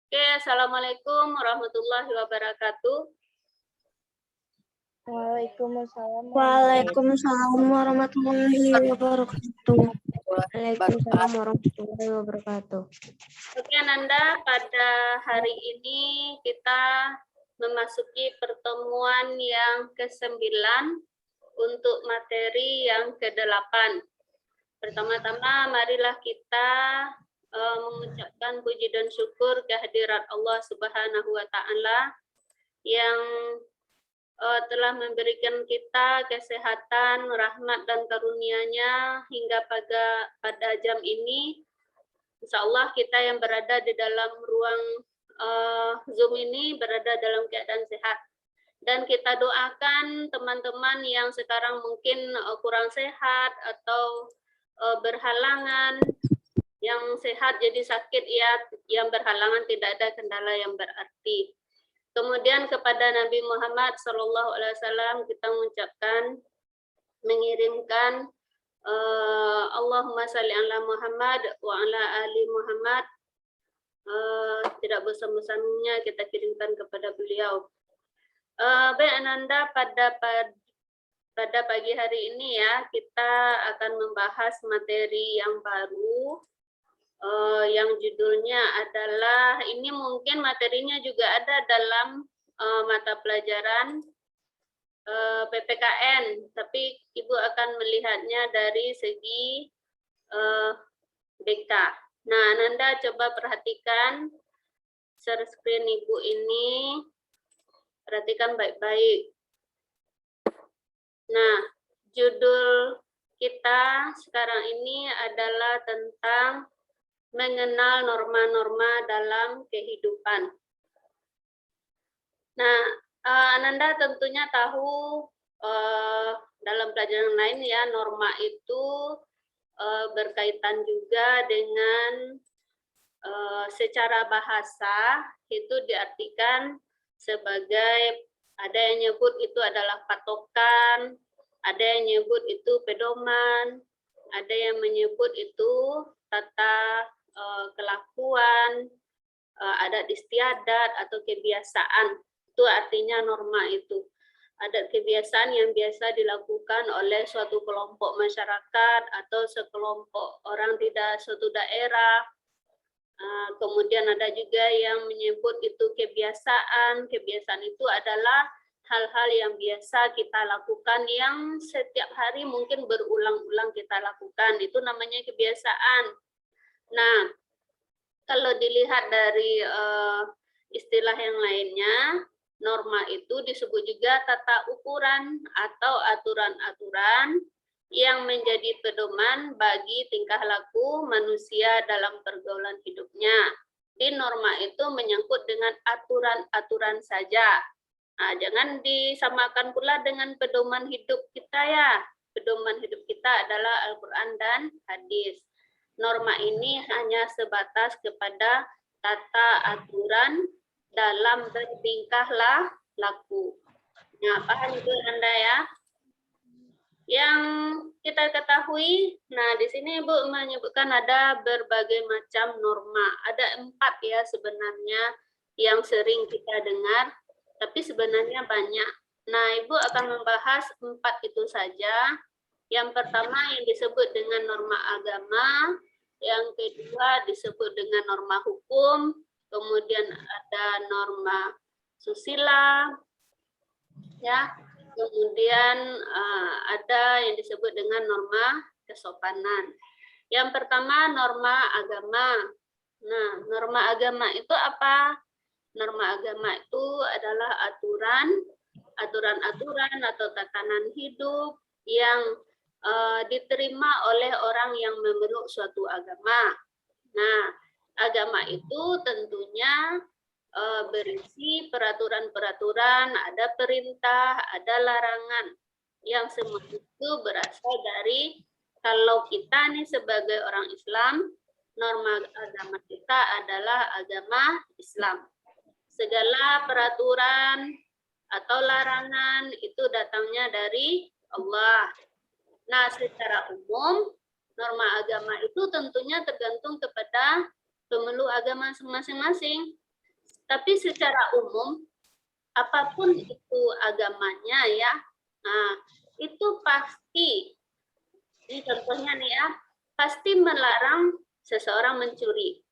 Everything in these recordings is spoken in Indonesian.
Oke, Assalamualaikum warahmatullahi wabarakatuh. Waalaikumsalam Waalaikumsalam warahmatullahi wabarakatuh. Waalaikumsalam warahmatullahi wabarakatuh. Oke, Ananda, pada hari ini kita memasuki pertemuan yang ke-9 untuk materi yang ke-8. Pertama-tama, marilah kita mengucapkan puji dan syukur kehadirat Allah Subhanahu wa Ta'ala yang telah memberikan kita kesehatan, rahmat dan karunia-Nya hingga pada jam ini. Insya Allah kita yang berada di dalam ruang Zoom ini berada dalam keadaan sehat. Dan kita doakan teman-teman yang sekarang mungkin kurang sehat atau berhalangan, yang sehat jadi sakit, ya, yang berhalangan tidak ada kendala yang berarti. Kemudian kepada Nabi Muhammad SAW kita mengucapkan, mengirimkan Allahumma salli ala Muhammad wa ala ali Muhammad. Tidak bosan-bosannya kita kirimkan kepada beliau. Baik Ananda, pada pagi hari ini ya kita akan membahas materi yang baru. Yang judulnya adalah, ini mungkin materinya juga ada dalam mata pelajaran PPKN, tapi Ibu akan melihatnya dari segi BK. Nah, Nanda coba perhatikan share screen Ibu ini, perhatikan baik-baik. Nah, judul kita sekarang ini adalah tentang mengenal norma-norma dalam kehidupan. Nah, Ananda tentunya tahu dalam pelajaran lain ya, norma itu berkaitan juga dengan secara bahasa itu diartikan sebagai, ada yang nyebut itu adalah patokan, ada yang nyebut itu pedoman, ada yang menyebut itu tata kelakuan, adat istiadat atau kebiasaan. Itu artinya norma itu. Adat kebiasaan yang biasa dilakukan oleh suatu kelompok masyarakat atau sekelompok orang di suatu daerah. Kemudian ada juga yang menyebut itu kebiasaan. Kebiasaan itu adalah hal-hal yang biasa kita lakukan, yang setiap hari mungkin berulang-ulang kita lakukan. Itu namanya kebiasaan. Nah, kalau dilihat dari istilah yang lainnya, norma itu disebut juga tata ukuran atau aturan-aturan yang menjadi pedoman bagi tingkah laku manusia dalam pergaulan hidupnya. Di norma itu menyangkut dengan aturan-aturan saja. Nah, jangan disamakan pula dengan pedoman hidup kita ya. Pedoman hidup kita adalah Al-Quran dan hadis. Norma ini hanya sebatas kepada tata aturan dalam bertingkah laku. Nah, paham itu Anda ya? Yang kita ketahui, nah di sini Ibu menyebutkan ada berbagai macam norma. Ada 4 ya sebenarnya yang sering kita dengar, tapi sebenarnya banyak. Nah, Ibu akan membahas 4 itu saja. Yang pertama yang disebut dengan norma agama, yang kedua disebut dengan norma hukum, kemudian ada norma susila, ya, kemudian ada yang disebut dengan norma kesopanan. Yang pertama norma agama. Nah, norma agama itu apa? Norma agama itu adalah aturan-aturan atau tatanan hidup yang diterima oleh orang yang memeluk suatu agama. Nah, agama itu tentunya berisi peraturan-peraturan, ada perintah, ada larangan, yang semua itu berasal dari, kalau kita nih sebagai orang Islam, norma agama kita adalah agama Islam. Segala peraturan atau larangan itu datangnya dari Allah. Nah, secara umum, norma agama itu tentunya tergantung kepada pemeluk agama masing-masing. Tapi secara umum, apapun itu agamanya ya, nah, itu pasti, ini contohnya nih ya, pasti melarang seseorang mencuri.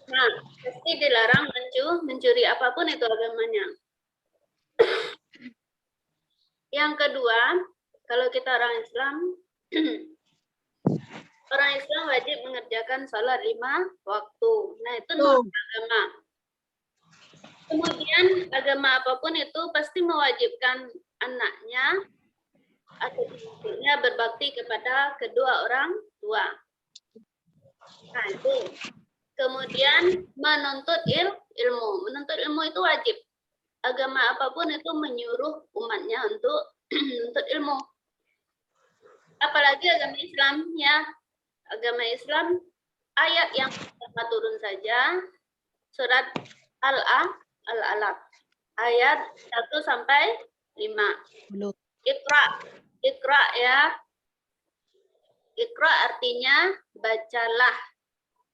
Nah, pasti dilarang mencuri apapun itu agamanya. Yang kedua, kalau kita orang Islam, orang Islam wajib mengerjakan sholat 5 waktu. Nah, itu norma agama. Kemudian agama apapun itu pasti mewajibkan anaknya atau istrinya berbakti kepada kedua orang tua. Nah, itu. Kemudian menuntut ilmu. Menuntut ilmu itu wajib. Agama apapun itu menyuruh umatnya untuk menuntut ilmu. Apalagi agama Islam ya. Agama Islam ayat yang pertama turun saja surat Al-Alaq ayat 1 sampai 5. Iqra ya. Iqra artinya bacalah.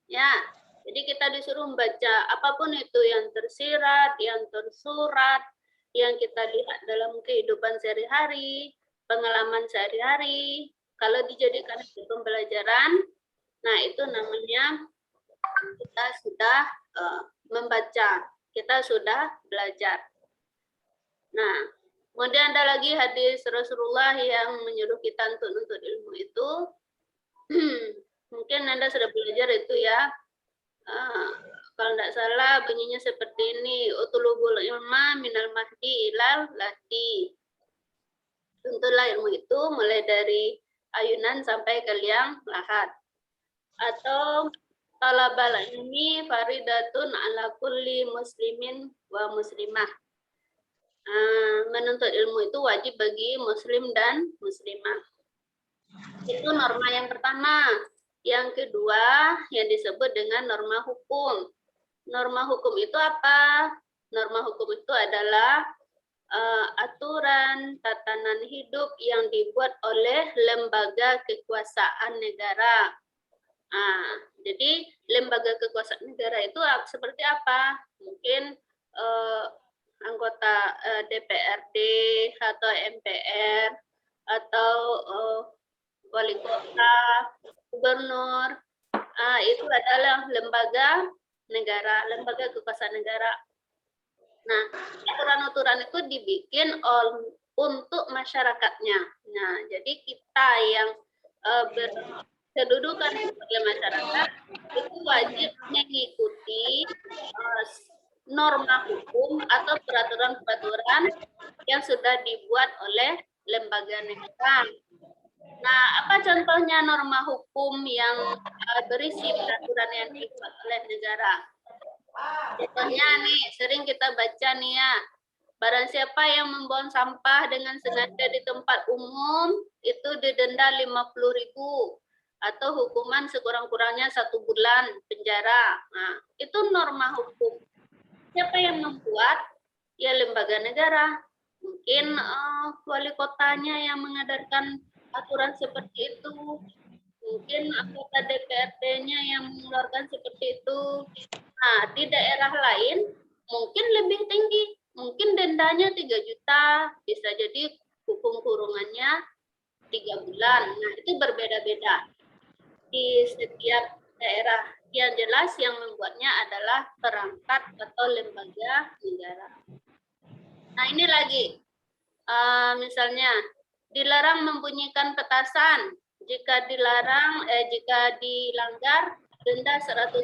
Ya. Jadi kita disuruh membaca apapun itu yang tersirat, yang tersurat, yang kita lihat dalam kehidupan sehari-hari, pengalaman sehari-hari. Kalau dijadikan itu pembelajaran, nah itu namanya kita sudah membaca, kita sudah belajar. Nah, kemudian ada lagi hadis Rasulullah yang menyuruh kita untuk menuntut ilmu itu. Mungkin Anda sudah belajar itu ya. Kalau tidak salah bunyinya seperti ini, utulubul ilma minal mahdi ilal lahdi. Tentulah ilmu itu mulai dari ayunan sampai ke liang lahat. Atau talabal ilmi faridatun ala kulli muslimin wa muslimah. Menuntut ilmu itu wajib bagi muslim dan muslimah. Itu norma yang pertama. Yang kedua yang disebut dengan norma hukum. Norma hukum itu apa? Norma hukum itu adalah aturan tatanan hidup yang dibuat oleh lembaga kekuasaan negara. Jadi lembaga kekuasaan negara itu seperti apa? Mungkin anggota DPRD atau MPR atau wali kota, gubernur, itu adalah lembaga negara, lembaga kekuasaan negara. Nah, aturan-aturan itu dibikin untuk masyarakatnya. Nah, jadi kita yang berkedudukan sebagai masyarakat itu wajib mengikuti norma hukum atau peraturan-peraturan yang sudah dibuat oleh lembaga negara. Nah, apa contohnya norma hukum yang berisi peraturan yang dibuat oleh negara? Contohnya nih, sering kita baca nih ya, barang siapa yang membuang sampah dengan sengaja di tempat umum, itu didenda 50.000 atau hukuman sekurang-kurangnya 1 bulan penjara. Nah, itu norma hukum. Siapa yang membuat? Ya lembaga negara. Mungkin wali kotanya yang mengedarkan aturan seperti itu, mungkin anggota DPRD-nya yang mengeluarkan seperti itu. Nah, di daerah lain mungkin lebih tinggi, mungkin dendanya 3 juta, bisa jadi hukum kurungannya 3 bulan. Nah, itu berbeda-beda di setiap daerah. Yang jelas yang membuatnya adalah perangkat atau lembaga negara. Nah, ini lagi, misalnya dilarang membunyikan petasan. Jika dilanggar denda 100.000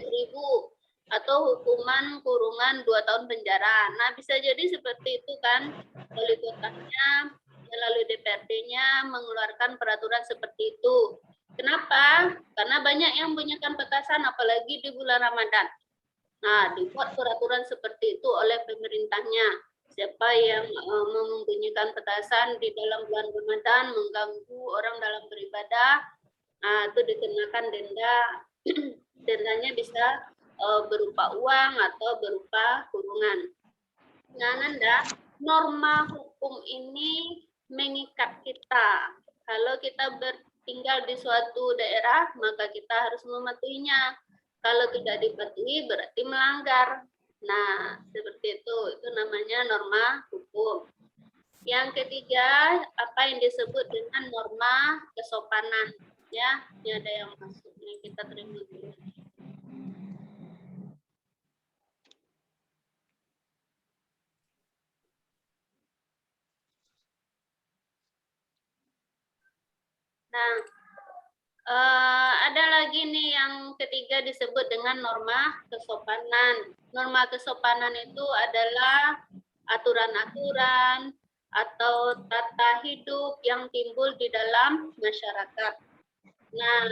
atau hukuman kurungan 2 tahun penjara. Nah, bisa jadi seperti itu kan, wali kotanya melalui DPRD-nya mengeluarkan peraturan seperti itu. Kenapa? Karena banyak yang membunyikan petasan, apalagi di bulan Ramadan. Nah, dibuat peraturan seperti itu oleh pemerintahnya. Siapa yang membunyikan petasan di dalam bulan Ramadan mengganggu orang dalam beribadah, itu dikenakan denda. Dendanya bisa berupa uang atau berupa kurungan. Nah, Nanda, norma hukum ini mengikat kita. Kalau kita tinggal di suatu daerah, maka kita harus mematuhinya. Kalau tidak dipatuhi berarti melanggar. Nah, seperti itu namanya norma hukum. Yang ketiga, apa yang disebut dengan norma kesopanan. Ya, ini ada yang masuk. Ini kita terima dulu. Nah, ada lagi nih yang ketiga disebut dengan norma kesopanan. Norma kesopanan itu adalah aturan-aturan atau tata hidup yang timbul di dalam masyarakat. Nah,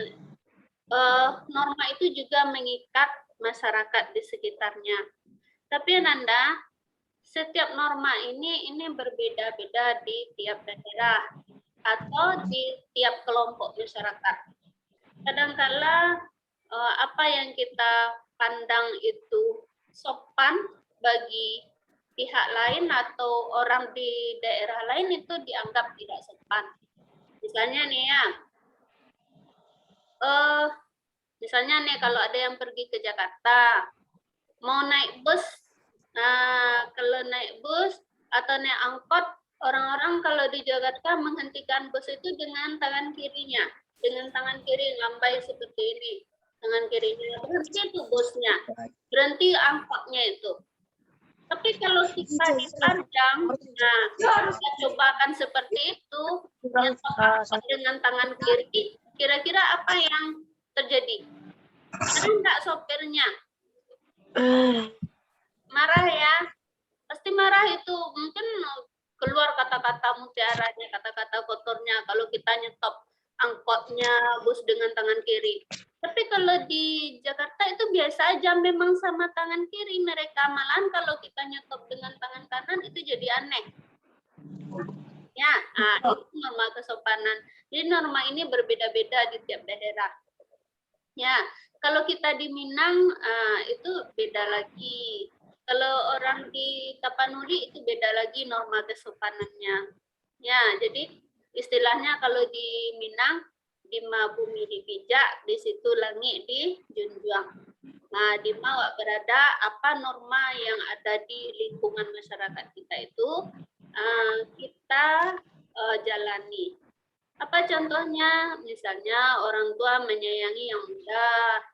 norma itu juga mengikat masyarakat di sekitarnya. Tapi Nanda, setiap norma ini berbeda-beda di tiap daerah atau di tiap kelompok masyarakat. Kadangkala apa yang kita pandang itu sopan bagi pihak lain atau orang di daerah lain itu dianggap tidak sopan. Misalnya nih ya, misalnya nih kalau ada yang pergi ke Jakarta, mau naik bus, nah kalau naik bus atau naik angkot, orang-orang kalau di Jakarta menghentikan bus itu dengan tangan kirinya, dengan tangan kiri lambai seperti ini, tangan kirinya berhenti itu busnya, berhenti angkotnya itu. Tapi kalau kita dipandang, nah kita cobakan seperti itu, dengan tangan kiri, kira-kira apa yang terjadi? Ada enggak sopirnya? Marah ya, pasti marah itu, mungkin keluar kata-kata mutiaranya, kata-kata kotornya kalau kita nyetop angkotnya bus dengan tangan kiri. Tapi kalau di Jakarta itu biasa aja, memang sama tangan kiri mereka, malahan kalau kita nyetop dengan tangan kanan itu jadi aneh. Ya, itu norma kesopanan. Jadi norma ini berbeda-beda di tiap daerah. Ya, kalau kita di Minang itu beda lagi. Kalau orang di Tapanuli itu beda lagi norma kesopanannya. Ya, jadi istilahnya kalau di Minang, di ma bumi dipijak, di situ langit dijunjung. Nah, di ma berada apa norma yang ada di lingkungan masyarakat kita itu kita jalani. Apa contohnya? Misalnya orang tua menyayangi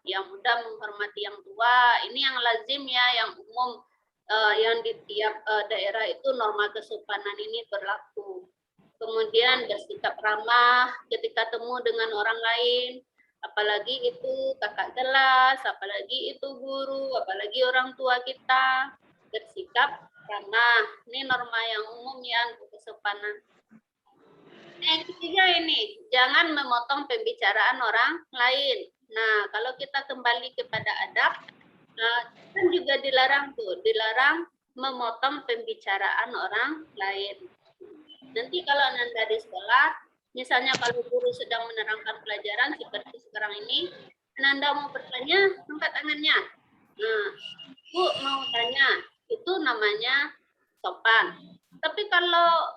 yang muda menghormati yang tua. Ini yang lazim ya, yang umum, yang di tiap daerah itu norma kesopanan ini berlaku. Kemudian bersikap ramah ketika temu dengan orang lain, apalagi itu kakak kelas, apalagi itu guru, apalagi orang tua kita, bersikap ramah. Ini norma yang umum ya untuk kesopanan. Yang ketiga ini, jangan memotong pembicaraan orang lain. Nah, kalau kita kembali kepada adab, kan juga dilarang dilarang memotong pembicaraan orang lain. Nanti kalau Anda di sekolah, misalnya kalau guru sedang menerangkan pelajaran seperti sekarang ini, Anda mau bertanya, angkat tangannya. Nah, Bu mau tanya, itu namanya sopan. Tapi kalau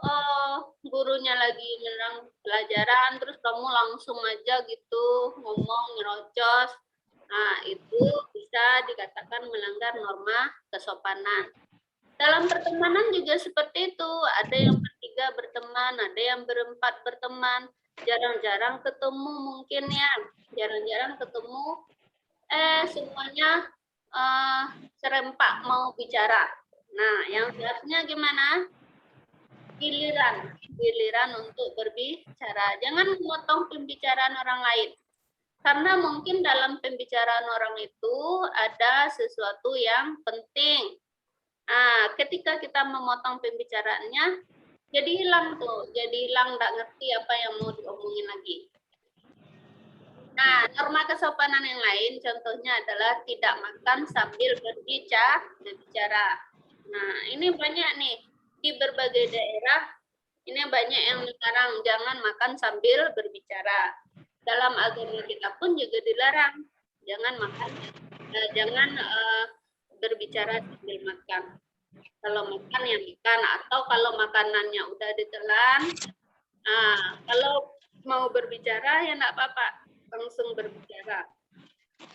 gurunya lagi menerang pelajaran, terus kamu langsung aja gitu ngomong nyerocos, nah itu bisa dikatakan melanggar norma kesopanan. Dalam pertemanan juga seperti itu, ada yang bertiga berteman, ada yang berempat berteman, jarang-jarang ketemu mungkin ya, jarang-jarang ketemu, semuanya serempak mau bicara. Nah, yang seharusnya gimana? Giliran untuk berbicara. Jangan memotong pembicaraan orang lain. Karena mungkin dalam pembicaraan orang itu ada sesuatu yang penting. Ketika kita memotong pembicaraannya, jadi hilang nggak ngerti apa yang mau diomongin lagi. Nah, norma kesopanan yang lain contohnya adalah tidak makan sambil berbicara. Nah, ini banyak nih di berbagai daerah, ini banyak yang dilarang jangan makan sambil berbicara. Dalam agama kita pun juga dilarang jangan makan, jangan berbicara sambil makan. Kalau makan ya makan, atau kalau makanannya udah ditelan, kalau mau berbicara ya enggak apa-apa, langsung berbicara.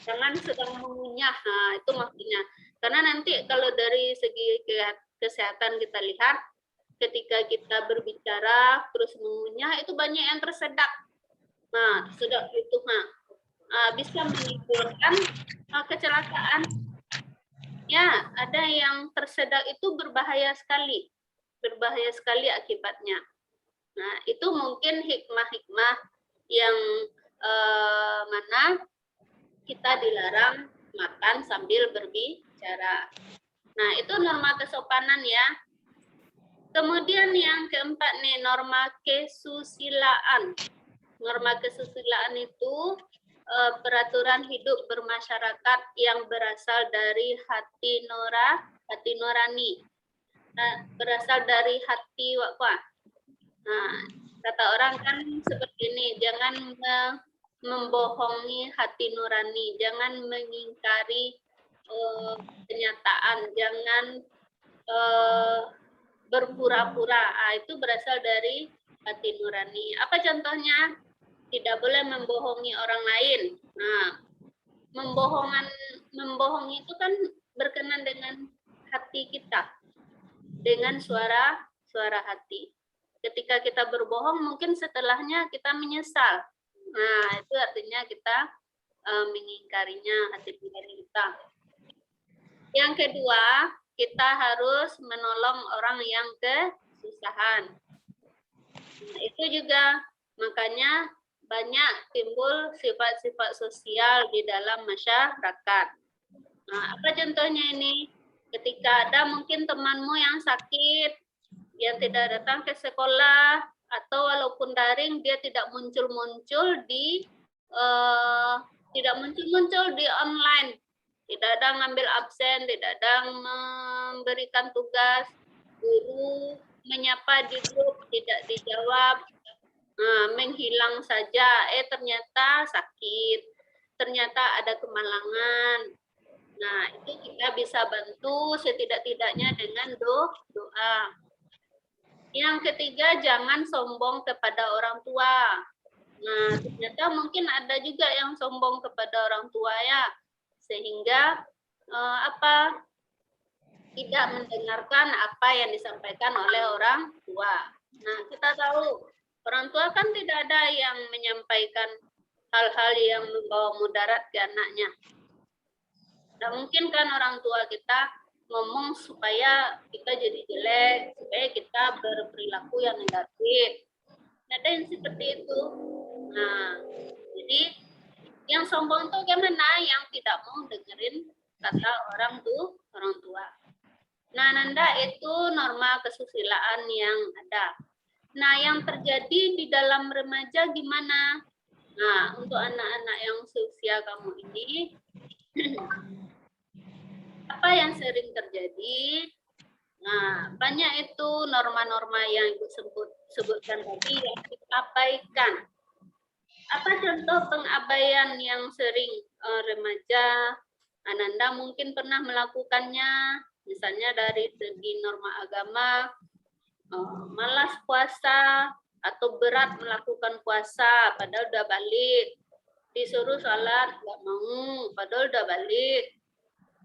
Jangan sedang mengunyah, nah itu maksudnya. Karena nanti kalau dari segi kesehatan kita lihat, ketika kita berbicara terus mengunyah itu banyak yang tersedak. Nah, tersedak itu bisa menimbulkan kecelakaan. Ya, ada yang tersedak itu berbahaya sekali akibatnya. Nah, itu mungkin hikmah-hikmah yang mana kita dilarang makan sambil berbicara. Nah, itu norma kesopanan ya. Kemudian yang keempat nih, norma kesusilaan. Norma kesusilaan itu peraturan hidup bermasyarakat yang berasal dari hati nurani. Nah, berasal dari hati wakwa. Nah, kata orang kan seperti ini, jangan membohongi hati nurani, jangan mengingkari kenyataan, jangan berpura-pura. Itu berasal dari hati nurani. Apa contohnya? Tidak boleh membohongi orang lain. Nah, membohongi itu kan berkenan dengan hati kita, dengan suara hati. Ketika kita berbohong, mungkin setelahnya kita menyesal. Nah, itu artinya kita mengingkarinya hati nurani kita. Yang kedua, kita harus menolong orang yang kesusahan. Nah, itu juga makanya banyak timbul sifat-sifat sosial di dalam masyarakat. Nah, apa contohnya ini? Ketika ada mungkin temanmu yang sakit, yang tidak datang ke sekolah, atau walaupun daring dia tidak muncul-muncul di online, tidak ada ngambil absen, tidak ada memberikan tugas, guru menyapa di grup tidak dijawab, menghilang saja, ternyata sakit, ternyata ada kemalangan. Nah, itu kita bisa bantu setidak-tidaknya dengan doa. Yang ketiga, jangan sombong kepada orang tua. Nah, ternyata mungkin ada juga yang sombong kepada orang tua ya, sehingga tidak mendengarkan apa yang disampaikan oleh orang tua. Nah, kita tahu orang tua kan tidak ada yang menyampaikan hal-hal yang membawa mudarat ke anaknya. Tidak mungkin kan orang tua kita ngomong supaya kita jadi jelek, supaya kita berperilaku yang negatif. Ada yang seperti itu. Nah, jadi yang sombong itu gimana? Yang tidak mau dengerin kata orang tua. Nah, Nanda, itu norma kesusilaan yang ada. Nah, yang terjadi di dalam remaja gimana? Nah, untuk anak-anak yang seusia kamu ini, apa yang sering terjadi? Nah, banyak itu norma-norma yang Ibu sebutkan tadi yang diabaikan. Apa contoh pengabaian yang sering remaja Ananda mungkin pernah melakukannya? Misalnya dari segi norma agama, malas puasa atau berat melakukan puasa padahal udah balik, disuruh sholat nggak mau padahal udah balik.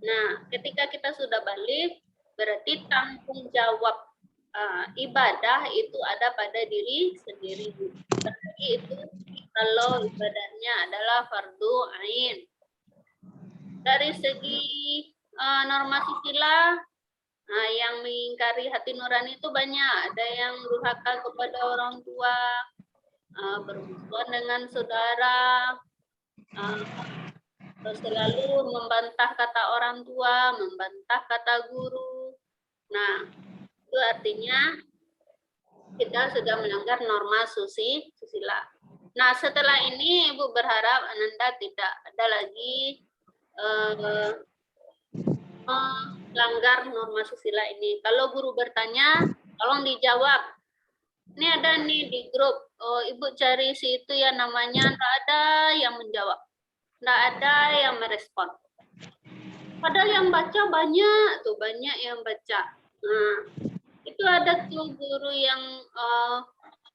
Nah, ketika kita sudah balik, berarti tanggung jawab ibadah itu ada pada diri sendiri. Berarti itu kalau ibadahnya adalah fardu ain. Dari segi norma susila, yang mengingkari hati nurani itu banyak. Ada yang durhaka kepada orang tua, bermusuhan dengan saudara, selalu membantah kata orang tua, membantah kata guru. Nah, itu artinya kita sudah melanggar norma susila. Nah, setelah ini Ibu berharap Ananda tidak ada lagi melanggar norma susila ini. Kalau guru bertanya, tolong dijawab. Ini ada nih di grup, Ibu cari si itu ya namanya, tidak ada yang menjawab. Tidak ada yang merespon. Padahal yang baca banyak, banyak yang baca. Nah, itu ada tuh guru yang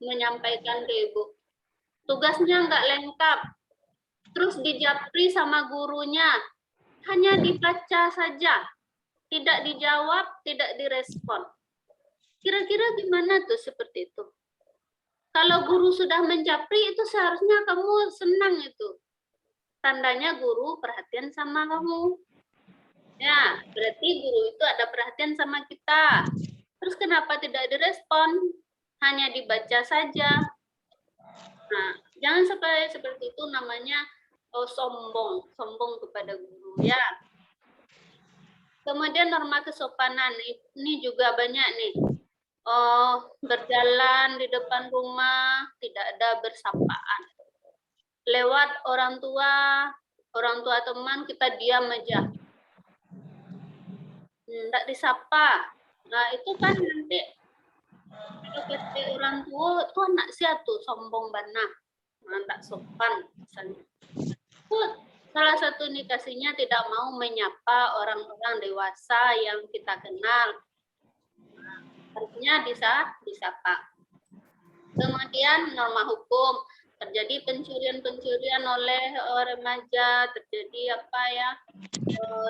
menyampaikan ke Ibu. tugasnya nggak lengkap, terus dijapri sama gurunya, hanya dibaca saja, tidak dijawab, tidak direspon. Kira-kira gimana tuh seperti itu? Kalau guru sudah menjapri itu seharusnya kamu senang itu. Tandanya guru perhatian sama kamu. Ya, berarti guru itu ada perhatian sama kita. Terus kenapa tidak direspon? Hanya dibaca saja. Nah, jangan sampai seperti itu, namanya sombong kepada guru ya. Kemudian norma kesopanan ini juga banyak nih. Berjalan di depan rumah tidak ada bersapaan. Lewat orang tua teman kita diam aja. Tidak disapa. Nah, itu kan nanti kalau kata orang tua itu anak siatu sombong banget. Tidak sopan misalnya. Itu salah satu indikasinya tidak mau menyapa orang-orang dewasa yang kita kenal. Harusnya disapa. Kemudian norma hukum, terjadi pencurian oleh remaja, terjadi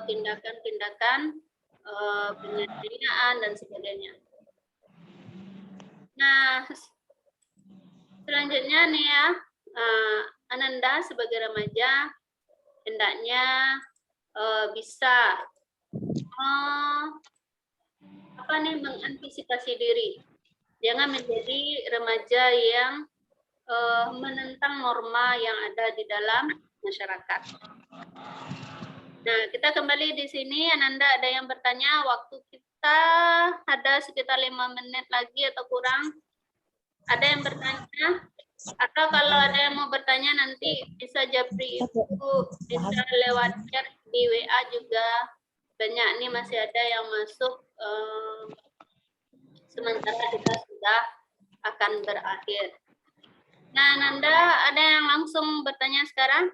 tindakan-tindakan penganiayaan dan sebagainya. Nah, selanjutnya nih ya, Ananda sebagai remaja hendaknya bisa mengantisipasi diri. Jangan menjadi remaja yang menentang norma yang ada di dalam masyarakat. Nah, kita kembali di sini. Ananda ada yang bertanya, waktu kita ada sekitar 5 menit lagi atau kurang. Ada yang bertanya? Atau kalau ada yang mau bertanya nanti bisa japri itu, bisa lewat chat di WA juga. Banyak nih masih ada yang masuk sementara kita sudah akan berakhir. Nah, Nanda ada yang langsung bertanya sekarang?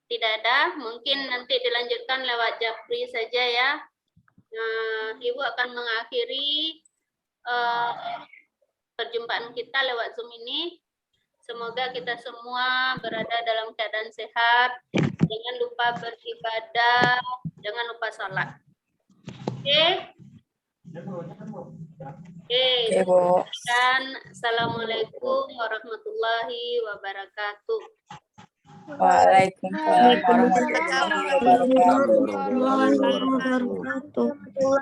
Tidak ada, mungkin nanti dilanjutkan lewat japri saja ya. Nah, Ibu akan mengakhiri perjumpaan kita lewat Zoom ini. Semoga kita semua berada dalam keadaan sehat. Jangan lupa beribadah, jangan lupa sholat. Oke? Oke, dan assalamualaikum warahmatullahi wabarakatuh. Waalaikumsalam warahmatullahi wabarakatuh. Warahmatullahi wabarakatuh.